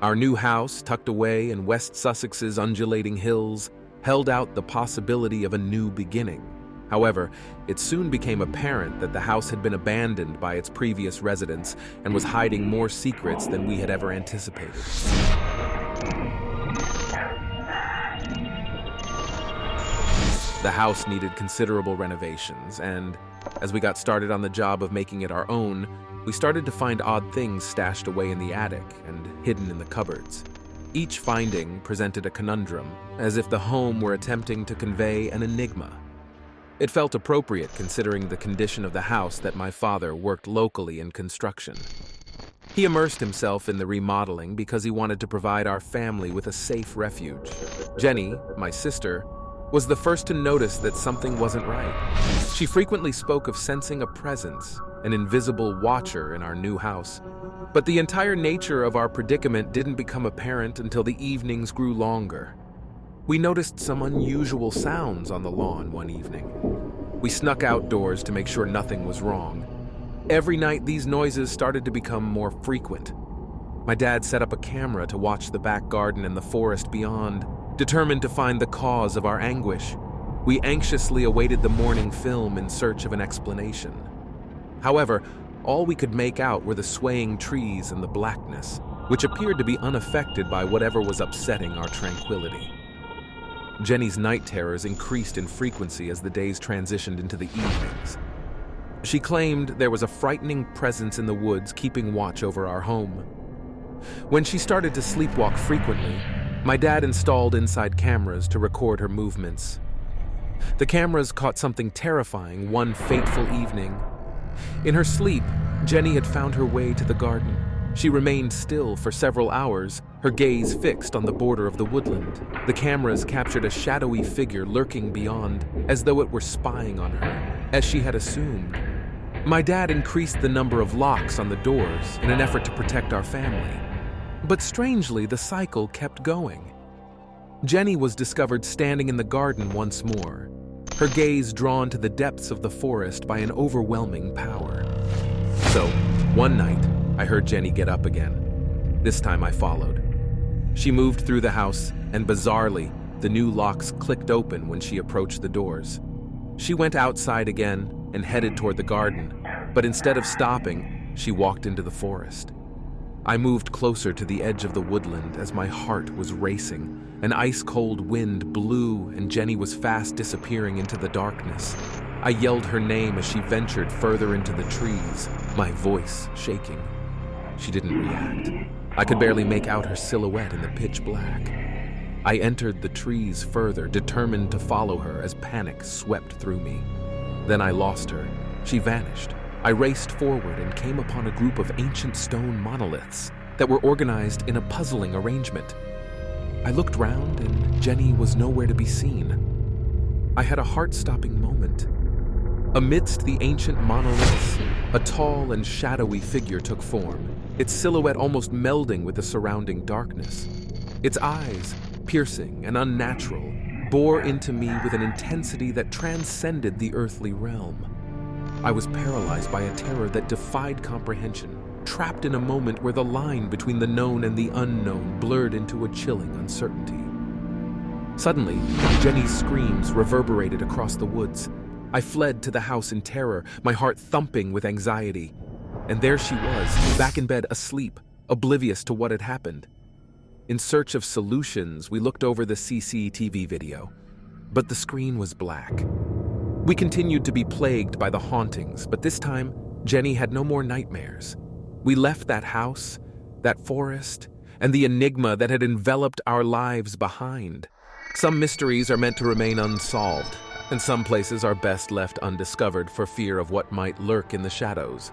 Our new house, tucked away in West Sussex's undulating hills, held out the possibility of a new beginning. However, it soon became apparent that the house had been abandoned by its previous residents and was hiding more secrets than we had ever anticipated. The house needed considerable renovations, and as we got started on the job of making it our own, we started to find odd things stashed away in the attic and hidden in the cupboards. Each finding presented a conundrum, as if the home were attempting to convey an enigma. It felt appropriate considering the condition of the house that my father worked locally in construction. He immersed himself in the remodeling because he wanted to provide our family with a safe refuge. Jenny, my sister, was the first to notice that something wasn't right. She frequently spoke of sensing a presence, an invisible watcher in our new house. But the entire nature of our predicament didn't become apparent until the evenings grew longer. We noticed some unusual sounds on the lawn one evening. We snuck outdoors to make sure nothing was wrong. Every night, these noises started to become more frequent. My dad set up a camera to watch the back garden and the forest beyond, determined to find the cause of our anguish. We anxiously awaited the morning film in search of an explanation. However, all we could make out were the swaying trees and the blackness, which appeared to be unaffected by whatever was upsetting our tranquility. Jenny's night terrors increased in frequency as the days transitioned into the evenings. She claimed there was a frightening presence in the woods keeping watch over our home. When she started to sleepwalk frequently, my dad installed inside cameras to record her movements. The cameras caught something terrifying one fateful evening. In her sleep, Jenny had found her way to the garden. She remained still for several hours, her gaze fixed on the border of the woodland. The cameras captured a shadowy figure lurking beyond, as though it were spying on her, as she had assumed. My dad increased the number of locks on the doors in an effort to protect our family. But strangely, the cycle kept going. Jenny was discovered standing in the garden once more, her gaze drawn to the depths of the forest by an overwhelming power. So, one night, I heard Jenny get up again. This time I followed. She moved through the house, and bizarrely, the new locks clicked open when she approached the doors. She went outside again and headed toward the garden, but instead of stopping, she walked into the forest. I moved closer to the edge of the woodland as my heart was racing. An ice-cold wind blew and Jenny was fast disappearing into the darkness. I yelled her name as she ventured further into the trees, my voice shaking. She didn't react. I could barely make out her silhouette in the pitch black. I entered the trees further, determined to follow her as panic swept through me. Then I lost her. She vanished. I raced forward and came upon a group of ancient stone monoliths that were organized in a puzzling arrangement. I looked round and Jenny was nowhere to be seen. I had a heart-stopping moment. Amidst the ancient monoliths, a tall and shadowy figure took form, its silhouette almost melding with the surrounding darkness. Its eyes, piercing and unnatural, bore into me with an intensity that transcended the earthly realm. I was paralyzed by a terror that defied comprehension, trapped in a moment where the line between the known and the unknown blurred into a chilling uncertainty. Suddenly, Jenny's screams reverberated across the woods. I fled to the house in terror, my heart thumping with anxiety. And there she was, back in bed, asleep, oblivious to what had happened. In search of solutions, we looked over the CCTV video, but the screen was black. We continued to be plagued by the hauntings, but this time, Jenny had no more nightmares. We left that house, that forest, and the enigma that had enveloped our lives behind. Some mysteries are meant to remain unsolved, and some places are best left undiscovered for fear of what might lurk in the shadows.